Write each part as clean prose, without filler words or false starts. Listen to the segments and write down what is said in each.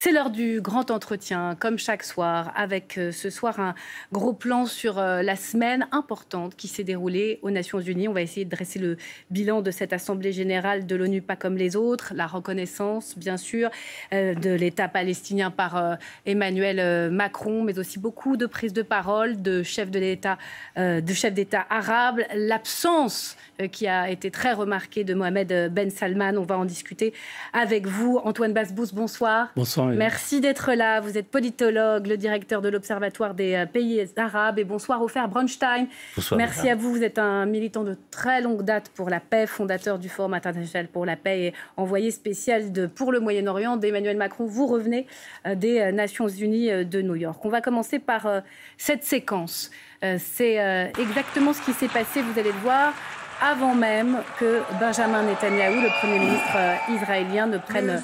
C'est l'heure du grand entretien, comme chaque soir, avec ce soir un gros plan sur la semaine importante qui s'est déroulée aux Nations Unies. On va essayer de dresser le bilan de cette Assemblée générale de l'ONU, pas comme les autres, la reconnaissance, bien sûr, de l'État palestinien par Emmanuel Macron, mais aussi beaucoup de prises de parole de chefs d'État arabes, l'absence qui a été très remarquée de Mohamed Ben Salman. On va en discuter avec vous. Antoine Basbous, bonsoir. Bonsoir. Merci d'être là. Vous êtes politologue, le directeur de l'Observatoire des pays arabes. Et bonsoir, Ofer Bronstein. Bonsoir. Merci à vous. Vous êtes un militant de très longue date pour la paix, fondateur du Forum international pour la paix et envoyé spécial pour le Moyen-Orient d'Emmanuel Macron. Vous revenez des Nations Unies de New York. On va commencer par cette séquence. C'est exactement ce qui s'est passé, vous allez le voir, avant même que Benjamin Netanyahou, le Premier ministre israélien, ne prenne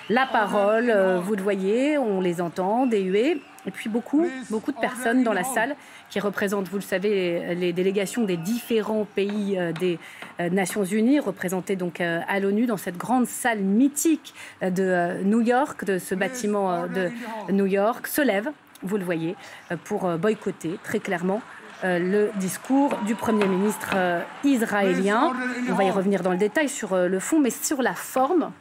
la parole. Vous le voyez, on les entend, des huées. Et puis beaucoup de personnes dans la salle qui représentent, vous le savez, les délégations des différents pays des Nations Unies, représentées donc à l'ONU dans cette grande salle mythique de New York, de ce bâtiment de New York, se lèvent, vous le voyez, pour boycotter très clairement le discours du Premier ministre israélien. On va y revenir dans le détail sur le fond, mais sur la forme.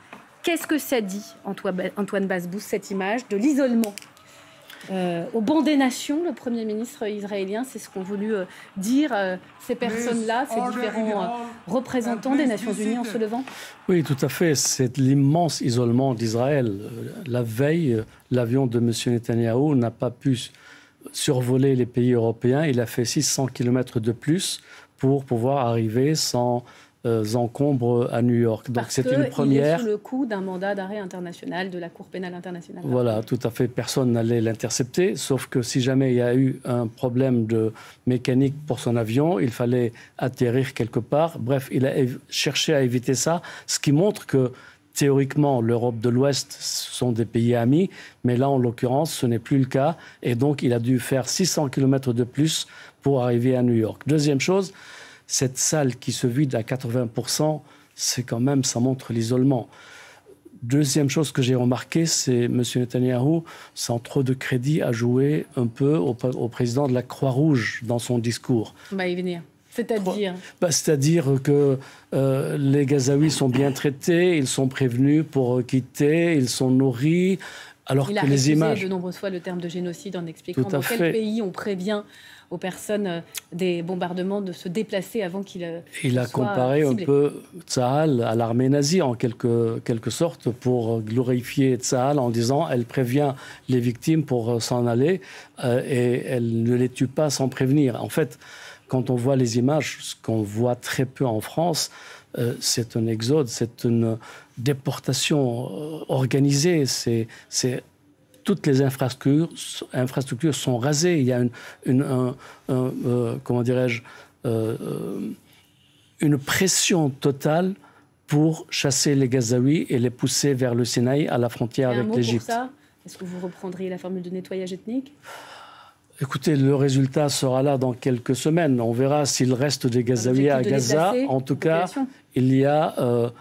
Qu'est-ce que ça dit, Antoine Basbous, cette image de l'isolement au banc des nations, le Premier ministre israélien, c'est ce qu'ont voulu dire ces personnes-là, ces différents représentants des Nations Unies en se levant? Oui, tout à fait. C'est l'immense isolement d'Israël. La veille, l'avion de M. Netanyahou n'a pas pu survoler les pays européens. Il a fait 600 km de plus pour pouvoir arriver sans encombre à New York. Donc c'est une première. Il est sous le coup d'un mandat d'arrêt international de la Cour pénale internationale. Voilà, tout à fait. Personne n'allait l'intercepter, sauf que si jamais il y a eu un problème de mécanique pour son avion, il fallait atterrir quelque part. Bref, il a cherché à éviter ça, ce qui montre que théoriquement, l'Europe de l'Ouest, ce sont des pays amis, mais là, en l'occurrence, ce n'est plus le cas. Et donc, il a dû faire 600 km de plus pour arriver à New York. Deuxième chose, cette salle qui se vide à 80%, c'est quand même, ça montre l'isolement. Deuxième chose que j'ai remarqué, c'est M. Netanyahou, sans trop de crédit, a joué un peu au président de la Croix-Rouge dans son discours. On va y venir. C'est-à-dire C'est-à-dire que les Gazaouis sont bien traités, ils sont prévenus pour quitter, ils sont nourris. Alors il que a les images... refusé de nombreuses fois le terme de génocide en expliquant dans quel pays on prévient aux personnes des bombardements de se déplacer avant qu'il Il a comparé ciblé. Un peu Tsahal à l'armée nazie, en quelque sorte, pour glorifier Tsahal en disant elle prévient les victimes pour s'en aller et elle ne les tue pas sans prévenir. En fait, quand on voit les images, ce qu'on voit très peu en France, c'est un exode, c'est une déportation organisée, toutes les infrastructures sont rasées. Il y a comment dirais-je, une pression totale pour chasser les Gazaouis et les pousser vers le Sinaï à la frontière avec l'Égypte. Est-ce que vous reprendriez la formule de nettoyage ethnique ? Écoutez, le résultat sera là dans quelques semaines. On verra s'il reste des Gazaouis à Gaza. En tout cas, il y a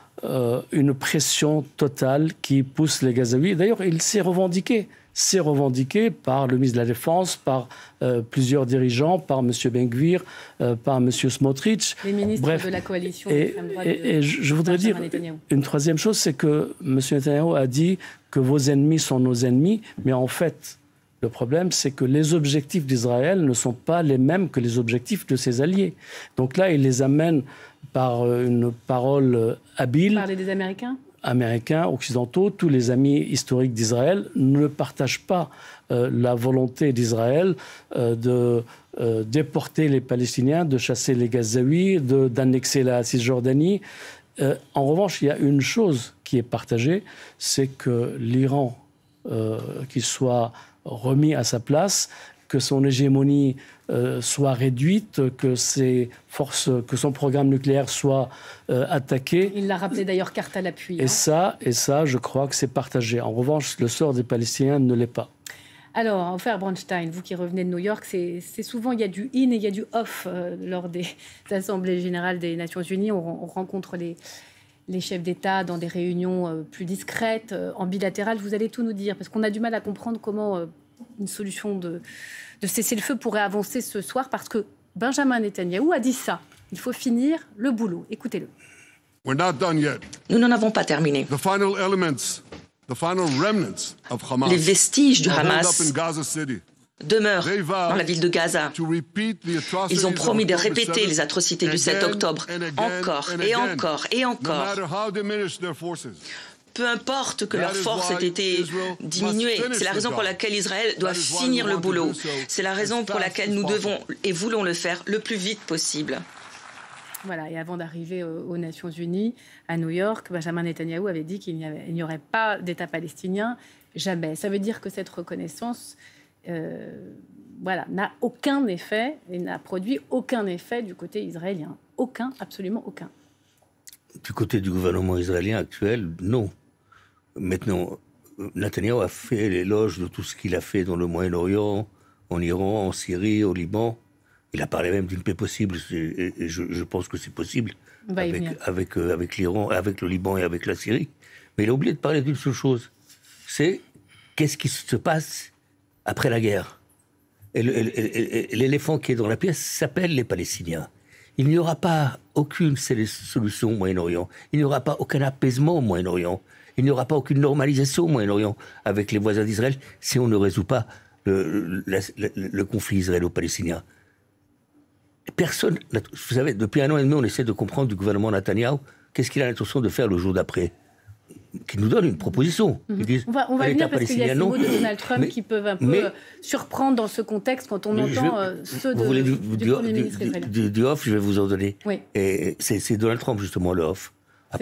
une pression totale qui pousse les Gazaouis. D'ailleurs, il s'est revendiqué. C'est revendiqué par le ministre de la Défense, par plusieurs dirigeants, par M. Ben-Gvir, par M. Smotrich. Les ministres de la coalition. Et je voudrais dire une troisième chose, c'est que M. Netanyahou a dit que vos ennemis sont nos ennemis, mais en fait, le problème, c'est que les objectifs d'Israël ne sont pas les mêmes que les objectifs de ses alliés. Donc là, il les amène par une parole habile. Vous parlez des Américains ? Américains, occidentaux, tous les amis historiques d'Israël ne partagent pas la volonté d'Israël de déporter les Palestiniens, de chasser les Gazaouis, d'annexer la Cisjordanie. En revanche, il y a une chose qui est partagée, c'est que l'Iran, qu'il soit remis à sa place, que son hégémonie soit réduite, que son programme nucléaire soit attaqué. Il l'a rappelé d'ailleurs, carte à l'appui. Et ça, je crois que c'est partagé. En revanche, le sort des Palestiniens ne l'est pas. Alors, Ofer Bronstein, vous qui revenez de New York, c'est souvent, il y a du in et il y a du off lors des assemblées générales des Nations Unies. On rencontre les chefs d'État dans des réunions plus discrètes, en bilatéral. Vous allez tout nous dire, parce qu'on a du mal à comprendre comment une solution de cessez-le-feu pourrait avancer ce soir, parce que Benjamin Netanyahou a dit ça. Il faut finir le boulot. Écoutez-le. Nous n'en avons pas terminé. Les vestiges du Hamas demeurent dans la ville de Gaza. Ils ont promis de répéter les atrocités du 7 octobre encore et encore et encore. Peu importe que leurs forces aient été diminuées, c'est la raison pour laquelle Israël doit finir le boulot. C'est la raison pour laquelle nous devons et voulons le faire le plus vite possible. Voilà, et avant d'arriver aux Nations Unies, à New York, Benjamin Netanyahou avait dit qu'il n'y aurait pas d'État palestinien, jamais. Ça veut dire que cette reconnaissance n'a aucun effet et n'a produit aucun effet du côté israélien. Aucun, absolument aucun. Du côté du gouvernement israélien actuel, non. Maintenant, Netanyahou a fait l'éloge de tout ce qu'il a fait dans le Moyen-Orient, en Iran, en Syrie, au Liban. Il a parlé même d'une paix possible, et je pense que c'est possible avec l'Iran, avec le Liban et avec la Syrie. Mais il a oublié de parler d'une seule chose, c'est qu'est-ce qui se passe après la guerre. Et l'éléphant qui est dans la pièce s'appelle les Palestiniens. Il n'y aura pas aucune solution au Moyen-Orient. Il n'y aura pas aucun apaisement au Moyen-Orient. Il n'y aura pas aucune normalisation au Moyen-Orient avec les voisins d'Israël si on ne résout pas le conflit israélo-palestinien. Personne, vous savez, depuis 1 an et demi, on essaie de comprendre du gouvernement Netanyahou qu'est-ce qu'il a l'intention de faire le jour d'après. Qu'il nous donne une proposition. Ils on va venir parce qu'il y a ces mots de Donald Trump qui peuvent un peu surprendre dans ce contexte quand on entend ceux du Premier ministre israélien. Du off, je vais vous en donner. Oui. Et c'est Donald Trump, justement, le off. À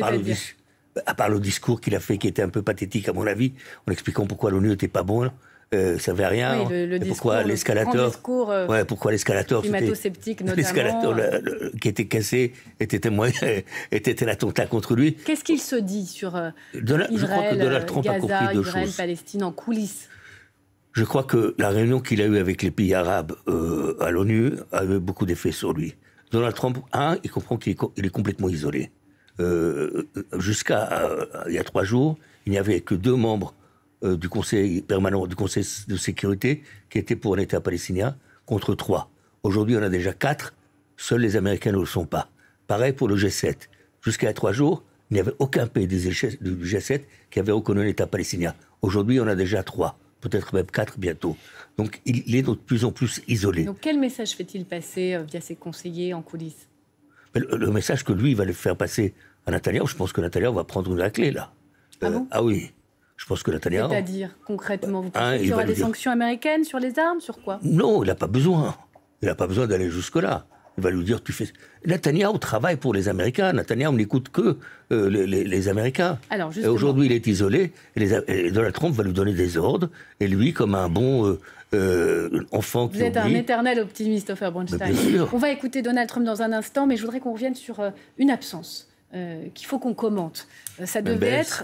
part le discours qu'il a fait, qui était un peu pathétique, à mon avis, en expliquant pourquoi l'ONU n'était pas bon. Ça servait à rien. Oui, le discours, pourquoi l'escalator, pourquoi l'escalator, climato-sceptique notamment, l'escalator qui était cassé était un attentat contre lui. Qu'est-ce qu'il se dit sur Israël, Gaza, Israël, Palestine en coulisses? Je crois que la réunion qu'il a eue avec les pays arabes à l'ONU a eu beaucoup d'effets sur lui. Donald Trump, il comprend qu'il est complètement isolé. Jusqu'à il y a 3 jours, il n'y avait que 2 membres du Conseil permanent, du Conseil de sécurité, qui était pour un État palestinien, contre 3. Aujourd'hui, on a déjà 4, seuls les Américains ne le sont pas. Pareil pour le G7. Jusqu'à 3 jours, il n'y avait aucun pays du G7 qui avait reconnu un État palestinien. Aujourd'hui, on a déjà 3, peut-être même 4 bientôt. Donc, il est de plus en plus isolé. Donc, quel message fait-il passer via ses conseillers en coulisses? Le message que lui, il va le faire passer à Netanyahou, je pense que Netanyahou va prendre la clé, là. Ah bon? Ah oui. Je pense que Netanyahou... C'est-à-dire, concrètement, vous pensez qu'il y aura des sanctions américaines sur les armes, sur quoi? Non, il n'a pas besoin. Il n'a pas besoin d'aller jusque-là. Il va lui dire, tu fais... Netanyahou travaille pour les Américains. Netanyahou n'écoute que les Américains. Alors, et aujourd'hui, il est isolé. Et Donald Trump va lui donner des ordres. Et lui, comme un bon enfant... Vous êtes un éternel optimiste, Ofer Bronstein. On va écouter Donald Trump dans un instant, mais je voudrais qu'on revienne sur une absence. Qu'il faut qu'on commente. Ça devait être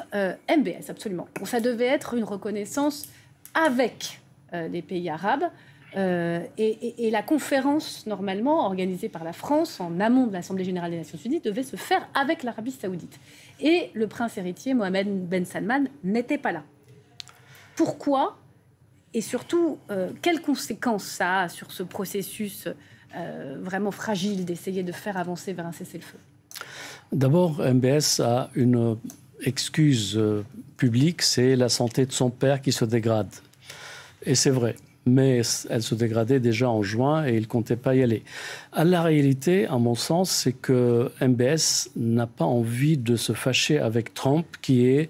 MBS, absolument. Ça devait être une reconnaissance avec les pays arabes et la conférence, normalement, organisée par la France en amont de l'Assemblée générale des Nations Unies, devait se faire avec l'Arabie saoudite. Et le prince héritier, Mohammed Ben Salman, n'était pas là. Pourquoi? Et surtout, quelles conséquences ça a sur ce processus vraiment fragile d'essayer de faire avancer vers un cessez-le-feu? D'abord, MBS a une excuse publique, c'est la santé de son père qui se dégrade. Et c'est vrai, mais elle se dégradait déjà en juin et il ne comptait pas y aller. La réalité, à mon sens, c'est que MBS n'a pas envie de se fâcher avec Trump, qui est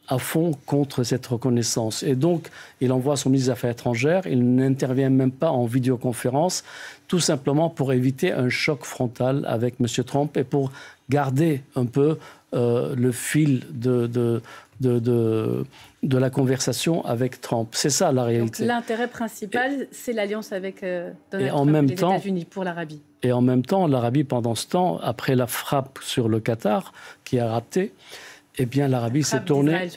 à fond contre cette reconnaissance. Et donc, il envoie son ministre des Affaires étrangères, il n'intervient même pas en vidéoconférence, tout simplement pour éviter un choc frontal avec M. Trump et pour garder un peu le fil de la conversation avec Trump. C'est ça la réalité. Donc, l'intérêt principal, c'est l'alliance avec Donald Trump et les États-Unis pour l'Arabie. Et en même temps, l'Arabie, pendant ce temps, après la frappe sur le Qatar, qui a raté, Eh bien, l'Arabie s'est tournée.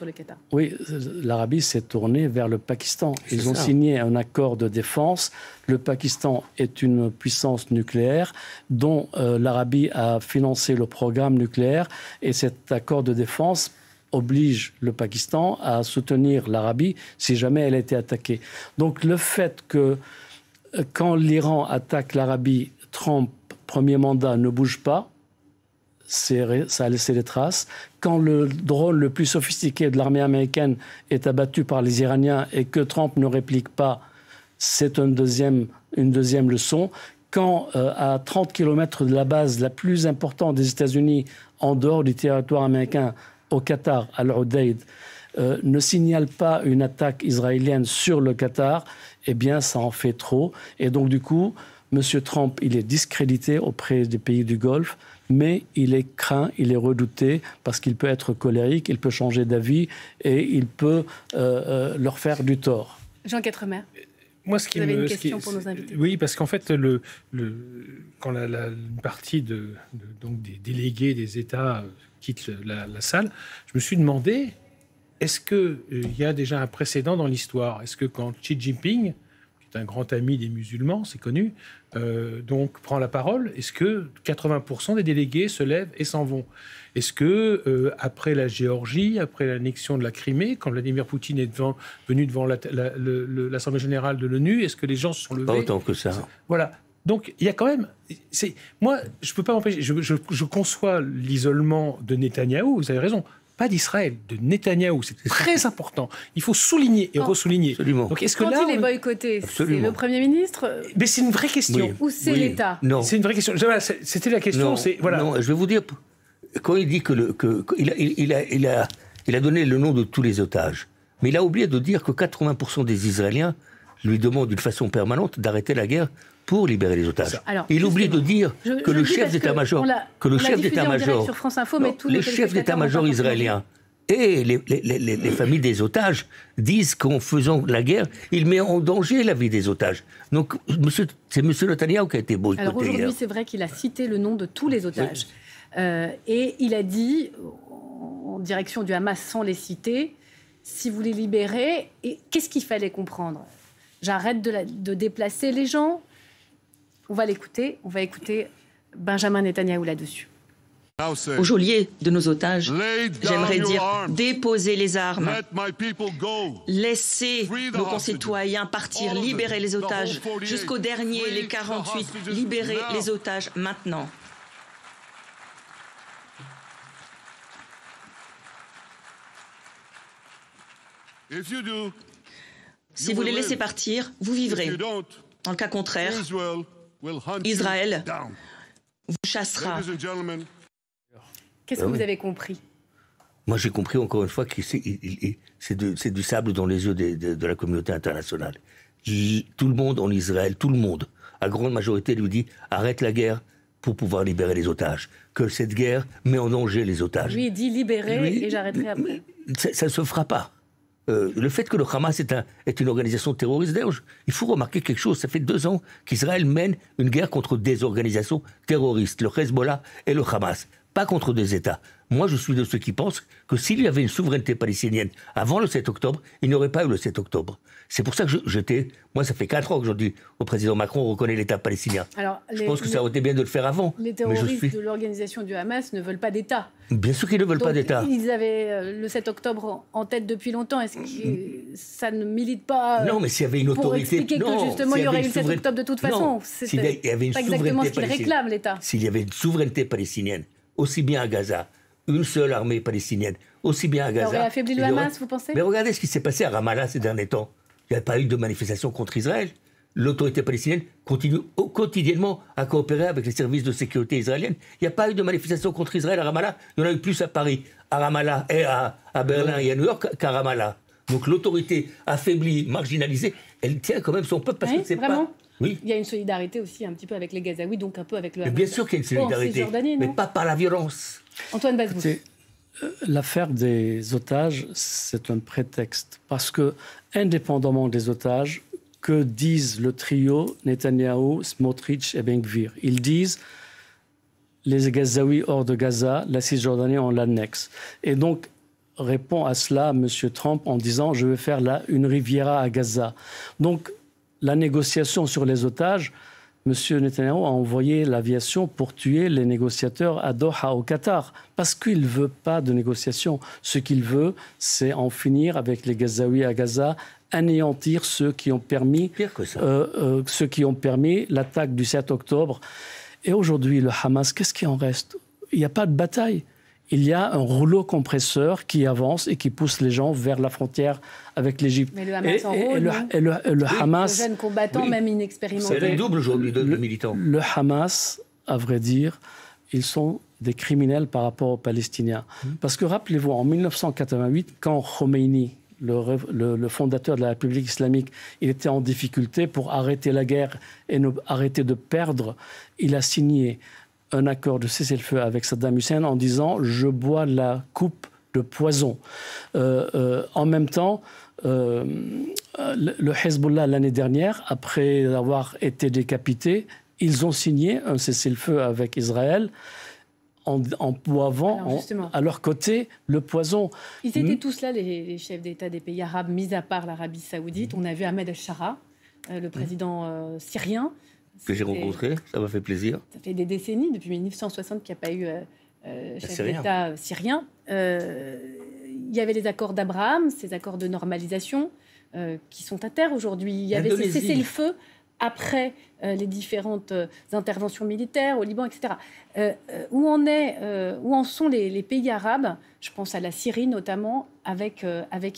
Oui, l'Arabie s'est tournée vers le Pakistan. Ils ont signé un accord de défense. Le Pakistan est une puissance nucléaire dont l'Arabie a financé le programme nucléaire. Et cet accord de défense oblige le Pakistan à soutenir l'Arabie si jamais elle a été attaquée. Donc, le fait que quand l'Iran attaque l'Arabie, Trump, premier mandat, ne bouge pas, ça a laissé des traces. Quand le drone le plus sophistiqué de l'armée américaine est abattu par les Iraniens et que Trump ne réplique pas, c'est une deuxième leçon. Quand, à 30 km de la base la plus importante des États-Unis, en dehors du territoire américain, au Qatar, à Al-Udeid, ne signale pas une attaque israélienne sur le Qatar, eh bien, ça en fait trop. Et donc, du coup, M. Trump, il est discrédité auprès des pays du Golfe, mais il est craint, il est redouté, parce qu'il peut être colérique, il peut changer d'avis et il peut leur faire du tort. Jean Quatremer, moi, vous avez une question pour nos invités. Oui, parce qu'en fait, quand une partie donc des délégués des États quitte la salle, je me suis demandé, est-ce qu'il y a déjà un précédent dans l'histoire ? Est-ce que quand Xi Jinping, un grand ami des musulmans, c'est connu, donc prend la parole, est-ce que 80% des délégués se lèvent et s'en vont ? Est-ce que, après la Géorgie, après l'annexion de la Crimée, quand Vladimir Poutine est venu devant l'Assemblée générale de l'ONU, est-ce que les gens se sont levés ? Pas autant que ça. Voilà. Donc, il y a quand même... Moi, je ne peux pas m'empêcher. Je conçois l'isolement de Netanyahou, vous avez raison. Pas d'Israël, de Netanyahou. C'est très important. Il faut souligner et ressouligner. Absolument. Donc, est-ce que quand là, il est boycotté, c'est le Premier ministre mais c'est une vraie question. Oui. Ou c'est l'État ? Non. C'est une vraie question. C'était la question. Non, voilà. non, je vais vous dire, quand il dit il a donné le nom de tous les otages, mais il a oublié de dire que 80% des Israéliens lui demandent d'une façon permanente d'arrêter la guerre pour libérer les otages. Alors, il oublie de dire que le chef d'état-major, les chefs d'état-major israéliens et les familles des otages disent qu'en faisant la guerre, il met en danger la vie des otages. Donc, c'est M. Netanyahou qui a été boycotté. Alors aujourd'hui, c'est vrai qu'il a cité le nom de tous les otages. Et il a dit, en direction du Hamas sans les citer, si vous les libérez, et qu'est-ce qu'il fallait comprendre ? J'arrête de déplacer les gens. On va l'écouter. On va écouter Benjamin Netanyahou là-dessus. Au geôlier de nos otages, j'aimerais dire déposez les armes, laissez nos concitoyens partir, libérez les otages, jusqu'au dernier, les 48, libérez les otages maintenant. Si vous les laissez partir, vous vivrez. Dans le cas contraire, Israël vous chassera. Qu'est-ce que vous avez compris ? Moi, j'ai compris encore une fois que c'est du sable dans les yeux de la communauté internationale. Tout le monde en Israël, tout le monde, à grande majorité, lui dit « arrête la guerre pour pouvoir libérer les otages ». Que cette guerre met en danger les otages. Lui, il dit « libérer et j'arrêterai après ». Ça ne se fera pas. Le fait que le Hamas est une organisation terroriste, d'ailleurs, il faut remarquer quelque chose. Ça fait 2 ans qu'Israël mène une guerre contre des organisations terroristes, le Hezbollah et le Hamas, pas contre des États. Moi, je suis de ceux qui pensent que s'il y avait une souveraineté palestinienne avant le 7 octobre, il n'y aurait pas eu le 7 octobre. C'est pour ça que moi, ça fait 4 ans que je dis au président Macron, on reconnaît l'État palestinien. Alors, je pense que ça aurait été bien de le faire avant. Les terroristes de l'organisation du Hamas ne veulent pas d'État. Bien sûr qu'ils ne veulent pas d'État. Ils avaient le 7 octobre en tête depuis longtemps. Est-ce que ça ne milite pas non, mais s'il y avait une autorité... Pour expliquer que justement, il y aurait eu le 7 octobre de toute façon. C'est pas exactement ce qu'il réclame, l'État. S'il y avait une souveraineté palestinienne, aussi bien à Gaza, une seule armée palestinienne, aussi bien à Gaza... Ça aurait affaibli le Hamas, vous pensez ? Mais regardez ce qui s'est passé à Ramallah ces derniers temps. Il n'y a pas eu de manifestation contre Israël. L'autorité palestinienne continue quotidiennement à coopérer avec les services de sécurité israéliennes. Il n'y a pas eu de manifestation contre Israël à Ramallah. Il y en a eu plus à Paris, à Ramallah et à Berlin et à New York qu'à Ramallah. Donc l'autorité affaiblie, marginalisée, elle tient quand même son peuple parce que c'est vraiment pas... Oui. Il y a une solidarité aussi un petit peu avec les Gazaouis, donc un peu avec le Hamas. Bien sûr qu'il y a une solidarité, mais pas par la violence. Antoine Bazbouche. L'affaire des otages, c'est un prétexte. Parce que, indépendamment des otages, que disent le trio Netanyahou, Smotrich et Ben Gvir ? Ils disent les Gazaouis hors de Gaza, la Cisjordanie, on l'annexe. Et donc, répond à cela M. Trump en disant « je vais faire une Riviera à Gaza ». Donc, la négociation sur les otages, M. Netanyahou a envoyé l'aviation pour tuer les négociateurs à Doha, au Qatar, parce qu'il ne veut pas de négociation. Ce qu'il veut, c'est en finir avec les Gazaouis à Gaza, anéantir ceux qui ont permis l'attaque du 7 octobre. Et aujourd'hui, le Hamas, qu'est-ce qui en reste? Il n'y a pas de bataille. Il y a un rouleau compresseur qui avance et qui pousse les gens vers la frontière avec l'Égypte. Mais le Hamas en rôle, le Hamas... Le jeune combattant, même inexpérimenté. C'est le double aujourd'hui de militants. Le Hamas, à vrai dire, ils sont des criminels par rapport aux Palestiniens. Parce que rappelez-vous, en 1988, quand Khomeini, le fondateur de la République islamique, il était en difficulté pour arrêter la guerre et arrêter de perdre, il a signé un accord de cessez-le-feu avec Saddam Hussein en disant « je bois la coupe de poison ». En même temps, le Hezbollah, l'année dernière, après avoir été décapité, ils ont signé un cessez-le-feu avec Israël en boivant à leur côté le poison. Ils étaient tous là, les chefs d'État des pays arabes, mis à part l'Arabie saoudite. On a vu Ahmed al-Shara, le président syrien. Que j'ai rencontré, ça m'a fait plaisir. Ça fait des décennies, depuis 1960, qu'il n'y a pas eu chef d'État syrien. Il y avait les accords d'Abraham, ces accords de normalisation qui sont à terre aujourd'hui. Il y avait ces cessez-le-feu après les différentes interventions militaires au Liban, etc. Où en sont les pays arabes? Je pense à la Syrie notamment, avec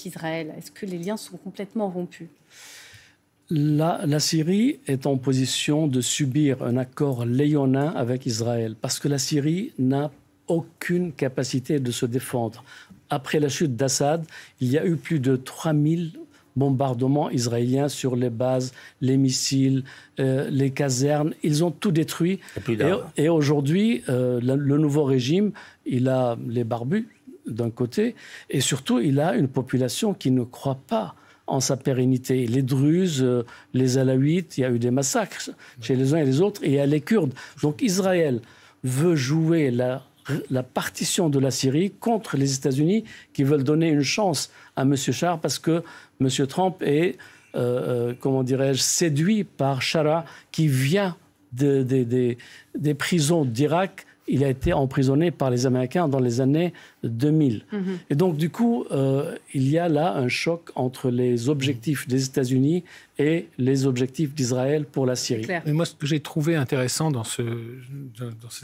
Israël. Est-ce que les liens sont complètement rompus? La Syrie est en position de subir un accord léonin avec Israël parce que la Syrie n'a aucune capacité de se défendre. Après la chute d'Assad, il y a eu plus de 3000 bombardements israéliens sur les bases, les missiles, les casernes. Ils ont tout détruit. Et aujourd'hui, le nouveau régime, il a les barbus d'un côté et surtout, il a une population qui ne croit pas en sa pérennité. Les Druzes, les Alaouites, il y a eu des massacres chez les uns et les autres, et il y a les Kurdes. Donc Israël veut jouer la partition de la Syrie contre les États-Unis qui veulent donner une chance à M. Char parce que M. Trump est, séduit par Shara qui vient des prisons d'Irak. Il a été emprisonné par les Américains dans les années 2000. Et donc, du coup, il y a là un choc entre les objectifs des États-Unis et les objectifs d'Israël pour la Syrie. Et moi, ce que j'ai trouvé intéressant dans cette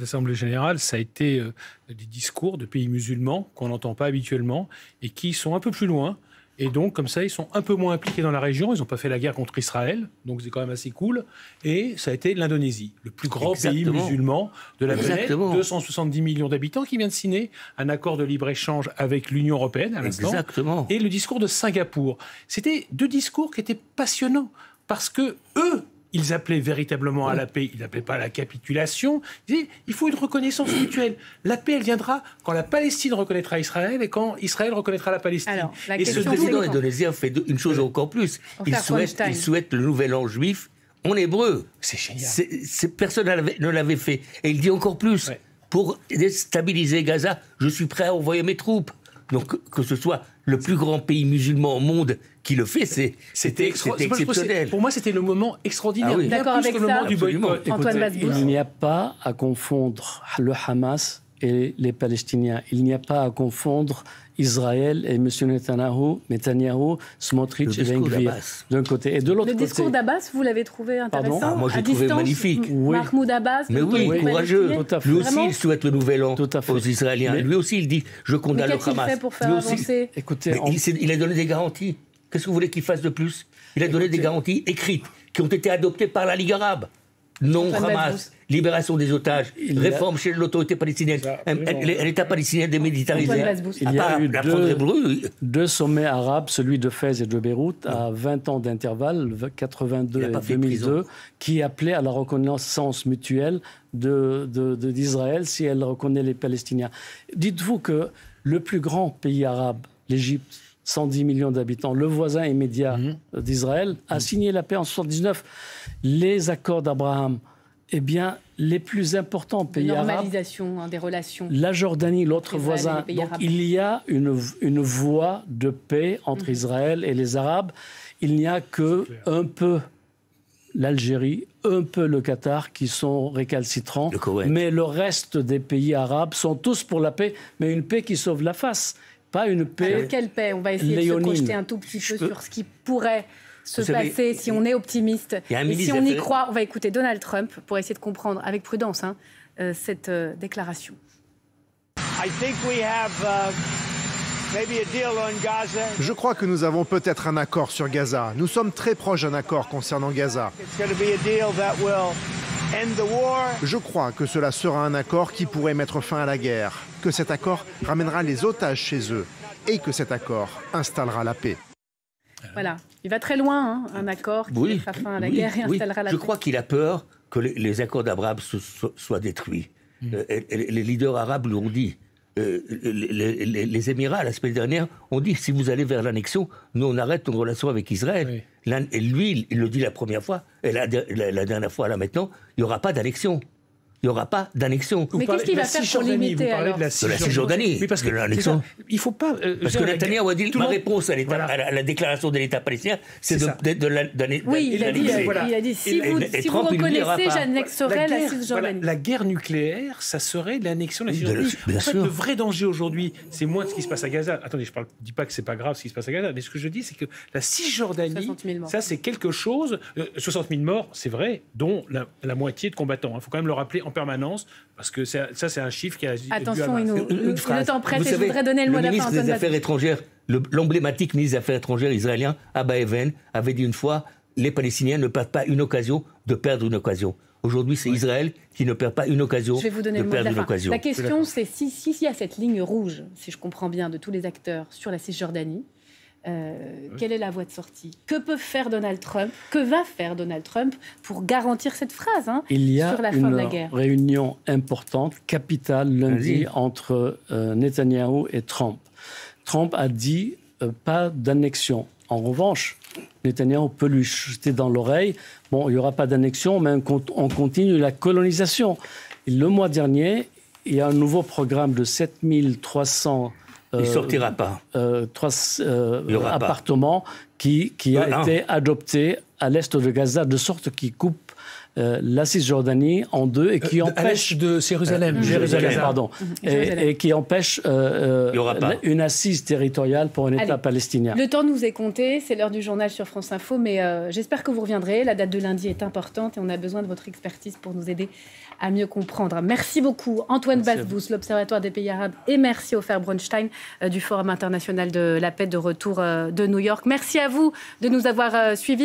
Assemblée générale, ça a été des discours de pays musulmans qu'on n'entend pas habituellement et qui sont un peu plus loin. Et donc, comme ça, ils sont un peu moins impliqués dans la région. Ils n'ont pas fait la guerre contre Israël, donc c'est quand même assez cool. Et ça a été l'Indonésie, le plus grand pays musulman de la planète, 270 millions d'habitants, qui vient de signer un accord de libre-échange avec l'Union européenne à l'instant. Et le discours de Singapour. C'était deux discours qui étaient passionnants, parce que eux, ils appelaient véritablement à la paix. Ils n'appelaient pas à la capitulation. Ils disaient, il faut une reconnaissance mutuelle. La paix, elle viendra quand la Palestine reconnaîtra Israël et quand Israël reconnaîtra la Palestine. Alors, et ce président indonésien fait une chose encore plus. Il souhaite le nouvel an juif en hébreu. C'est génial. Personne ne l'avait fait. Et il dit encore plus. Ouais. Pour déstabiliser Gaza, je suis prêt à envoyer mes troupes. Donc, que ce soit le plus grand pays musulman au monde qui le fait, c'était exceptionnel. Pour moi, c'était le moment extraordinaire. Ah oui. D'accord avec ça, du boycott. Antoine Basbous. Il n'y a pas à confondre le Hamas et les Palestiniens. Il n'y a pas à confondre Israël et M. Netanyahou, Smotrich et Ben Gvir d'un côté. Et de l'autre côté... Le discours d'Abbas, vous l'avez trouvé intéressant? Moi, j'ai trouvé magnifique. Mahmoud Abbas. Mais oui, courageux. Lui aussi, il souhaite le nouvel an aux Israéliens. Lui aussi, il dit « je condamne le Hamas ». Qu'est-ce qu'il fait pour faire avancer? Écoutez, il a donné des garanties. Qu'est-ce que vous voulez qu'il fasse de plus? Il a donné des garanties écrites qui ont été adoptées par la Ligue arabe. Non Hamas, libération des otages, réforme chez l'autorité palestinienne, l'État palestinien démilitarisé. Il y a eu deux sommets arabes, celui de Fès et de Beyrouth, à 20 ans d'intervalle, 82 et 2002, qui appelaient à la reconnaissance mutuelle d'Israël si elle reconnaît les Palestiniens. Dites-vous que le plus grand pays arabe, l'Égypte, 110 millions d'habitants, le voisin immédiat d'Israël, a signé la paix en 1979. Les accords d'Abraham Eh bien, les plus importants pays arabes... normalisation des relations. La Jordanie, l'autre voisin. Donc, il y a une voie de paix entre Israël et les Arabes. Il n'y a que un peu l'Algérie, un peu le Qatar qui sont récalcitrants. Mais le reste des pays arabes sont tous pour la paix, mais une paix qui sauve la face. Pas une paix... Alors, quelle paix? On va essayer de se projeter un tout petit peu sur ce qui pourrait... se passer si on est optimiste et si on y croit. On va écouter Donald Trump pour essayer de comprendre avec prudence cette déclaration. Je crois que nous avons peut-être un accord sur Gaza. Nous sommes très proches d'un accord concernant Gaza. Je crois que cela sera un accord qui pourrait mettre fin à la guerre, que cet accord ramènera les otages chez eux et que cet accord installera la paix. Voilà, il va très loin, un accord qui mettra fin à la guerre et installera la paix. Je crois qu'il a peur que les accords d'Abraham soient détruits. Les leaders arabes l'ont dit. Les Émirats, la semaine dernière, ont dit si vous allez vers l'annexion, nous on arrête nos relations avec Israël. Et lui, il le dit la première fois, et la dernière fois là maintenant, il n'y aura pas d'annexion. Il n'y aura pas d'annexion. Mais qu'est-ce qu'il va faire pour limiter alors? De la Cisjordanie. Oui, parce que l'annexion. Il faut pas. Parce que Netanyahou a dit ma réponse à la déclaration de l'État palestinien, c'est de oui, il a dit si vous reconnaissez, j'annexerai la Cisjordanie. La guerre nucléaire, ça serait l'annexion de la Cisjordanie. En fait, le vrai danger aujourd'hui, c'est moins ce qui se passe à Gaza. Attendez, je ne dis pas que c'est pas grave ce qui se passe à Gaza, mais ce que je dis, c'est que la Cisjordanie, ça c'est quelque chose. 60 000 morts, c'est vrai, dont la moitié de combattants. Il faut quand même le rappeler en permanence, parce que ça, c'est un chiffre qui a... Attention, le temps presse, et je voudrais donner le mot de la fin. Le ministre des Affaires étrangères, l'emblématique ministre des Affaires étrangères israélien, Abba Eban, avait dit une fois, les Palestiniens ne perdent pas une occasion de perdre une occasion. Aujourd'hui, c'est Israël qui ne perd pas une occasion de perdre une occasion. La question, c'est s'il y a cette ligne rouge, si je comprends bien, de tous les acteurs sur la Cisjordanie, quelle est la voie de sortie? Que peut faire Donald Trump? Que va faire Donald Trump pour garantir cette phrase sur la fin de la guerre? Il y a une réunion importante, capitale, lundi, entre Netanyahou et Trump. Trump a dit pas d'annexion. En revanche, Netanyahou peut lui jeter dans l'oreille, bon, il n'y aura pas d'annexion, mais on continue la colonisation. Et le mois dernier, il y a un nouveau programme de 7300 il ne sortira pas. Appartements qui a été adopté à l'est de Gaza, de sorte qu'il coupe la Cisjordanie en deux et qui empêche... de Jérusalem. Pardon. Et qui empêche une assise territoriale pour un État palestinien. Le temps nous est compté, c'est l'heure du journal sur France Info, mais j'espère que vous reviendrez. La date de lundi est importante et on a besoin de votre expertise pour nous aider à mieux comprendre. Merci beaucoup Antoine Basbous, l'Observatoire des pays arabes, et merci Ofer Bronstein du Forum international de la paix de retour de New York. Merci à vous de nous avoir suivis.